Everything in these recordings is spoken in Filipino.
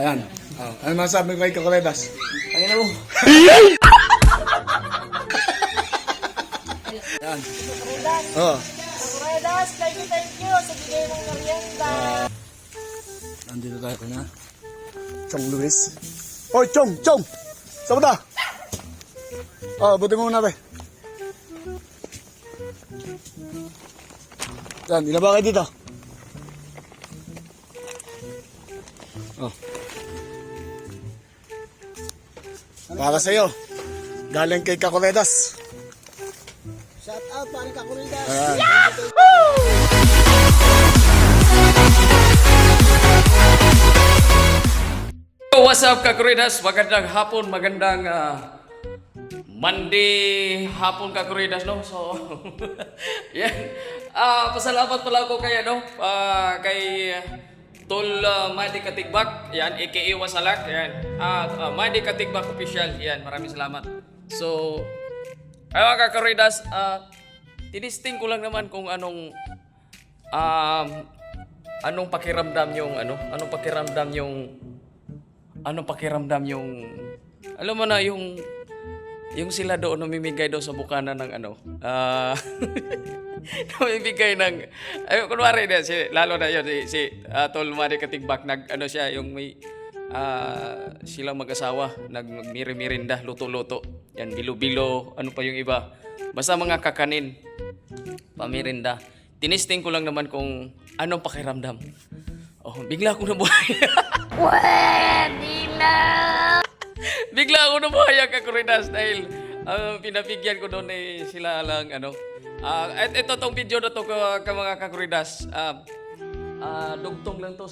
Ayan. Oh. Ano masasabi ko kay Kakuredas? Ang ina mo. Ayan. Oh. Kakuredas, thank you sa bigay ng merienda. Nandito tayo na. Chong Luis. Hoy, Chong! Chong! Saan ba? Oh, buti mo muna, be. Yan, ilan ba kayo dito? Oh. Para sa'yo. Galing kay Kakuredas. Shout out para Kakuredas. Ayan. What's up, Kakuridas? Magandang hapon, magandang Monday hapon, Kakuridas, no? So, yan. Pasalamat pala ako kay, kay Tol Madi Katigbak, yan, aka Wasalak, yan. Madi Katigbak official, yan, maraming salamat. So, ayun, Kakuridas, tinisting ko lang naman kung anong pakiramdam yung, anong pakiramdam yung alam mo na yung sila doon namimigay daw sa bukana ng namimigay ng kunwari na lalo na yun si Tol Madi Katigbak siya yung may sila mag-asawa nagmiri-mirinda, luto-luto yan, bilo-bilo, ano pa yung iba, basta mga kakanin pamirinda. Tinisting ko lang naman kung anong pakiramdam. Bigla akong nabuhay. Bigla ako nabuhay, Kakuridas, dahil pinabigyan ko doon sila lang at ito tong video na to ka mga Kakuridas, dugtong lang to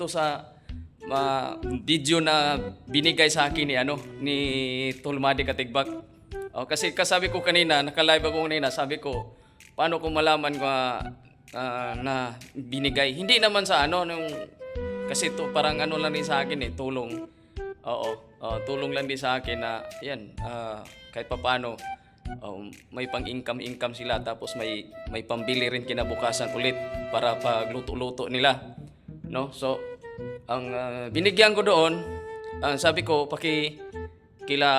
sa video na binigay sa akin ni Tol Madi Katigbak. Kasi kasabi ko kanina, naka-live ako kanina, sabi ko paano ko malaman ko na binigay. Hindi naman sa kasi to parang lang din sa akin tulong. Tulong lang din sa akin na yan, kahit papaano may pang-income sila, tapos may pambili rin kinabukasan ulit para pagluto-luto nila, no? So ang binigyan ko doon, sabi ko kila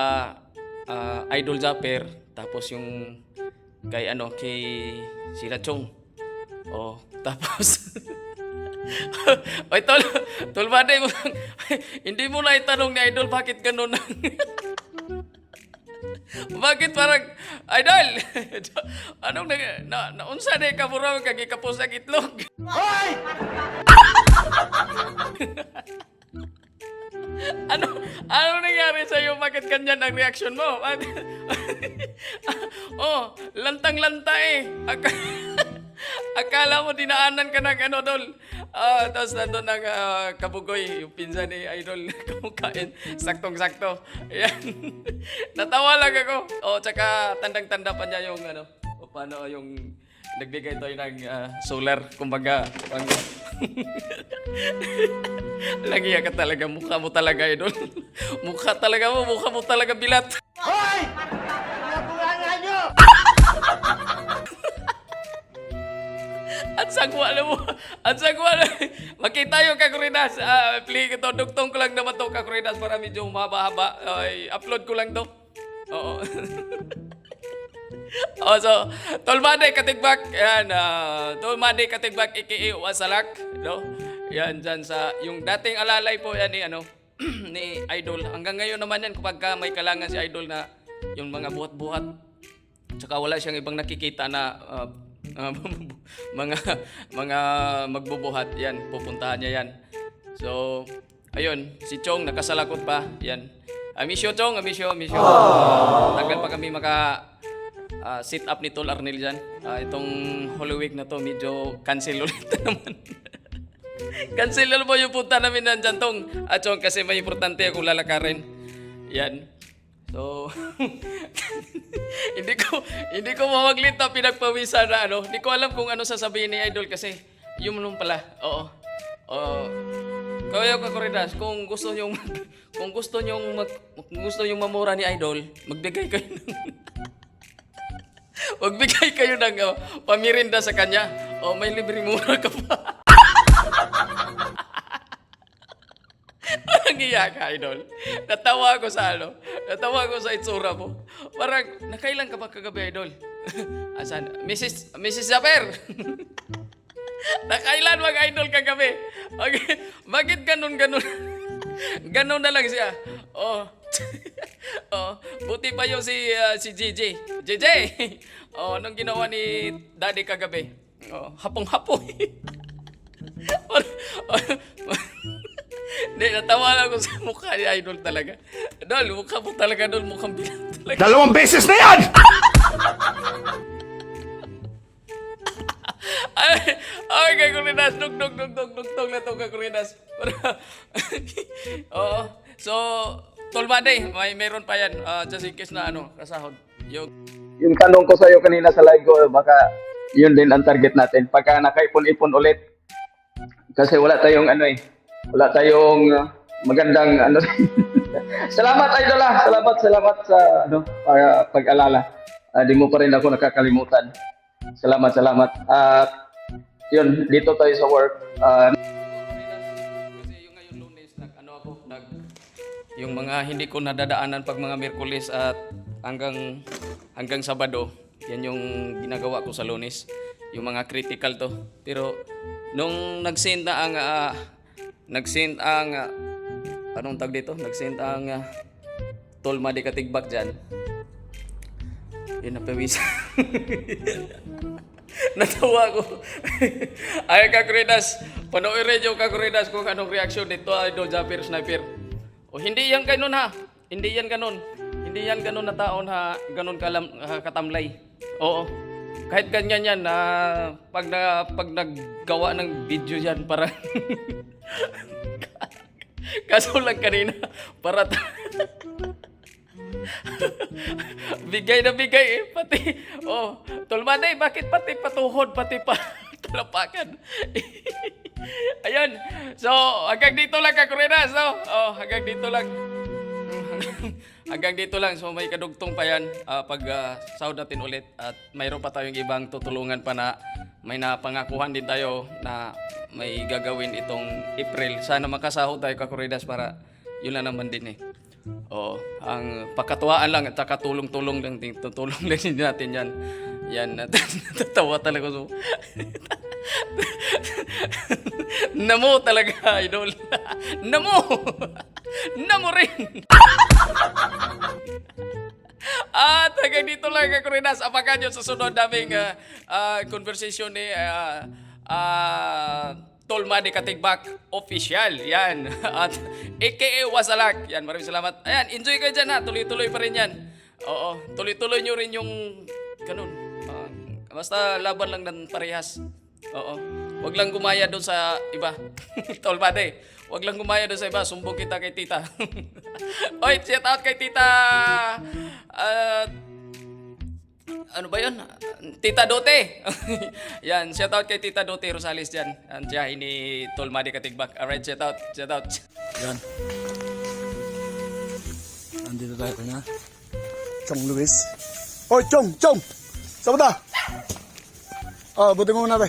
Idol Zapper, tapos yung kay sila Chong. Tapos Oy, Tol Madi, hindi mo na itanong ni Idol bakit ganun. Bakit parang Idol? Anong naunsa na kaburaw kag ikapos sa itlog? Hoy! Ano nangyari sa iyo? Bakit ganyan ang reaction mo? Lantang-lanta eh. Akala mo dinaanan ka ng Dol. Tapos nandun ang kabugoy, yung pinsan ni Idol, kumakain, saktong-sakto. Ayan. Natawa lang ako. Tsaka tandang-tanda pa niya yung paano yung nagbigay tayo ng solar, kumbaga. Lagi ka talaga, mukha mo talaga, Idol. Mukha mo talaga bilat. Hoy! Nabulangan nyo! At sagwa na mo. Makita yung Kakuridas. Play ito. Dugtong ko lang naman to, Kakuridas, para medyo mahaba-haba. Upload ko lang to. Oo. So, Tol Madi Katigbak. Yan. Tol Madi Katigbak, aka Wasalak. No? Yan, dyan sa, yung dating alalay po yan ni Idol. Hanggang ngayon naman yan, kapag may kalangan si Idol na yung mga buhat-buhat. Tsaka wala siyang ibang nakikita na mga magbubuhat, yan, pupuntahan niya yan. So, ayun, si Chong nakasalakot pa, yan. I miss you, Chong, I miss you. Tagal pa kami sit up ni Tol Arnel dyan. Itong Holy Week na to, medyo cancel ulit naman. Cancel na po yung punta namin nandyan, Tong. Chong, kasi may importante akong lalakarin. Yan. So, hindi ko mamaglit na pinagpawisan na Hindi ko alam kung ano sasabihin ni Idol kasi yun nung pala. Kaya Kakuridas, kung gusto niyo mamura ni Idol, magbigay kayo ng pamirinda sa kanya. May libre mura ka pa. Nangiyak ka, idol. Natawa ko sa ano. Natawa ko sa itsura mo. Parang, nakailan ka ba kagabi, idol? Asan? Mrs. Zaper! Nakailan mga idol kagabi? Okay. Bakit ganun? Ganun na lang siya. Oh. Oh, buti pa yung si JJ. JJ! Oh, anong ginawa ni Daddy kagabi? Oh, hapong-hapoy. Hindi, natawa lang ako sa mukha ni Idol talaga. Idol, mukha mo talaga doon, mukhang bilang talaga. 2 beses na yan! Ay, Kakuridas, dug na to, Kakuridas. Oo. So, Tolmade, meron pa yan. Just in case na kasahod. Yung tanong ko sa'yo kanina sa live ko, baka yun din ang target natin. Pagka nakaipon-ipon ulit, kasi wala tayong wala tayong magandang Salamat, Idol. Salamat sa pag-alala. Di mo pa rin ako nakakalimutan. Salamat. Yun, dito tayo sa work. Kasi yung ngayon Lunes, yung mga hindi ko nadadaanan pag mga Miyerkules at hanggang Sabado, yan yung ginagawa ko sa Lunes. Yung mga critical to. Pero nung nag-send ang anong tag dito? Nag-send ang Tolmade Katigbak dyan. Yun na pawis. Natawa ko. Ay, Kakuridas. Panoorin yung Kakuridas kung anong reaksyon nito, Idol Zaper Sniper. O, hindi yan ganun ha. Hindi yan ganun na taon ha. Ganun katamlay. Oo. Kahit ganyan yan, pag naggawa ng video yan, para kaso lang kanina, para bigay na bigay eh. Pati, Tolmade, bakit pati patuhod, pati pa talapakan? Ayun. So, hanggang dito lang, Kakuridas, no? Hanggang dito lang. Hanggang dito lang. So, may kadugtong pa yan pag sahod natin ulit. At mayroon pa tayong ibang tutulungan pa na may napangakuhan din tayo na may gagawin itong April. Sana makasahod tayo, Kakuridas, para yun lang naman din eh. Ang pakatuwaan lang at saka tulong-tulong lang din. Tutulong lang din natin yan. Yan, natatawa talaga. So, Namo talaga, Idol. Namo rin. At hanggang dito lang, Kakuridas. Apakan nyo sa sunod naming conversation ni Tolmade Katigbak Official. Yan. At AKA Wasalak. Yan, maraming salamat. Ayan, enjoy kayo dyan ha. Tuloy-tuloy pa rin yan. Oo, tuloy-tuloy nyo rin yung ganun. Basta laban lang ng parehas. Oo. Huwag lang gumaya doon sa iba. Tolmade, huwag lang gumaya doon sa iba. Sumbong kita kay tita. Oy, shout out kay tita. Ano ba yun? Tita Dote. Yan, shout out kay Tita Dote Rosales dyan. Ang tiyahin ni Tolmade Katigbak. Alright, shout out. Yan. Nandito tayo na. Chong Luis. Oy, Chong! Saan ba? Buti mo muna, be.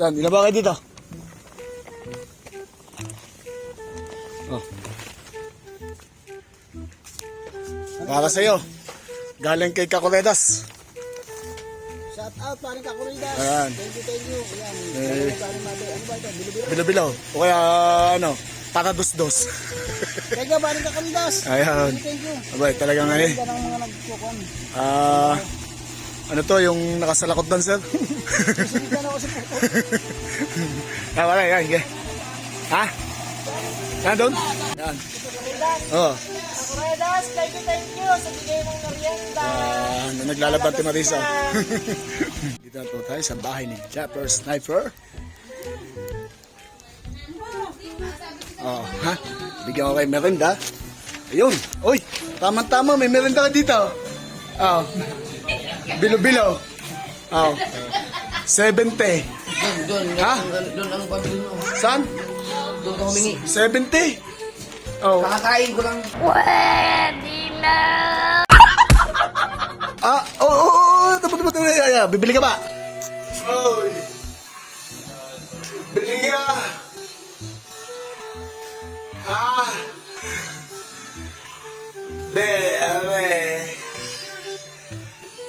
Yan, ilaba kayo dito. Para sa'yo. Galing kay Kakuridas. Shout out, paring Kakuridas. Ayan. Thank you. Eh, Ayan. Ano ba ito? Bilo-bilo. Bilo-bilo. O kaya, para dos-dos. Thank you, paring Kakuridas. Ayan. Thank you. Abay, talagang Ganda ng mga nagkukon. Ano to, yung nakasalakot doon, sir? Sinigan ako sa puto. Wala, yan, sige. Ha? Yan, doon? Yan. Oo. Kakuridas, thank you sa bigay mong merienda. Naglalaban si Marisa. Dito na po tayo sa bahay ni Zaper Sniper. Ha? Bigyan ko kayo merienda. Ayun. Uy, tama-tama, may merienda ka dito. Bilo-bilo. 70. Ha? Doon ang pabili mo. Saan? Doon ka humingi. 70. Kakakain ko lang. Bibili ka ba? Oy. Bibili ka.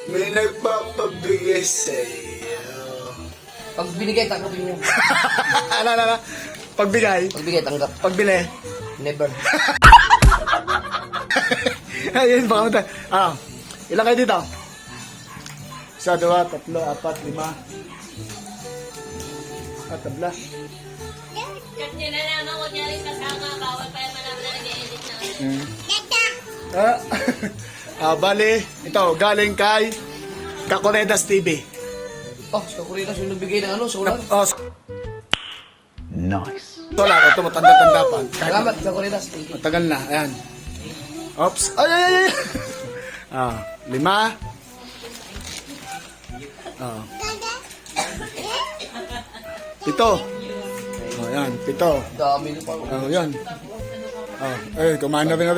May nagpapabigay sa'yo. Pag binigay, tanggapin mo. Ano? Pagbigay, Pag bigay, tanggap. pagbili. Never. Ayun, baka mata. Ilan kayo dito? 1, 2, 3, 4, 5. Tabla. Cut nyo na lang ako kunyari kasama. Bawal pa yung malaman na nag-edit na. Bali, ito, galing kay Kakoredas TV. Oh, sa Kuritas yung nagbigay ng ano, solar. Nice. Wala, ito matanda-tanda pa. Salamat sa Kuritas. Thank you. Matagal na, ayan. Oops. Ay. 5. Pito. Ayan, 7. Dami na pa. Yan. Kumain na rin.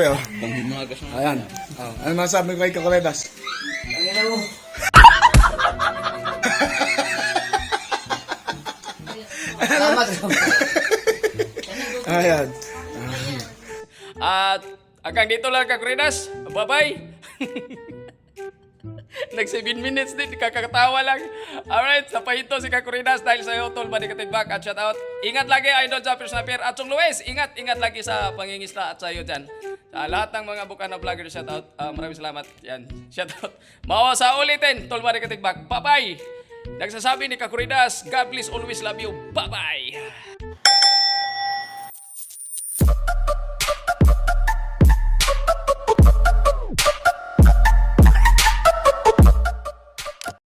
Ayan. Ano masasabi ko kay Kakoredas? Ang ina mo. Salamat. Ayan. At hanggang dito lang Kakuridas. Bye-bye. Nag 7 minutes din, kakatawa lang. Alright, sa pahito si Kakuridas dahil sa'yo, Tol Buddy Katigbak at shout out. Ingat lagi, Idol Jumper Snapper at Chong Luis. Ingat lagi sa pangingisda at sa'yo dyan. Sa lahat ng mga Bukana vlogger, shout out. Maraming salamat. Yan, shout out. Mawa sa ulitin, Tol Buddy Katigbak. Bye-bye. Nagsasabi ni Kakuridas, God bless, always love you. Bye-bye.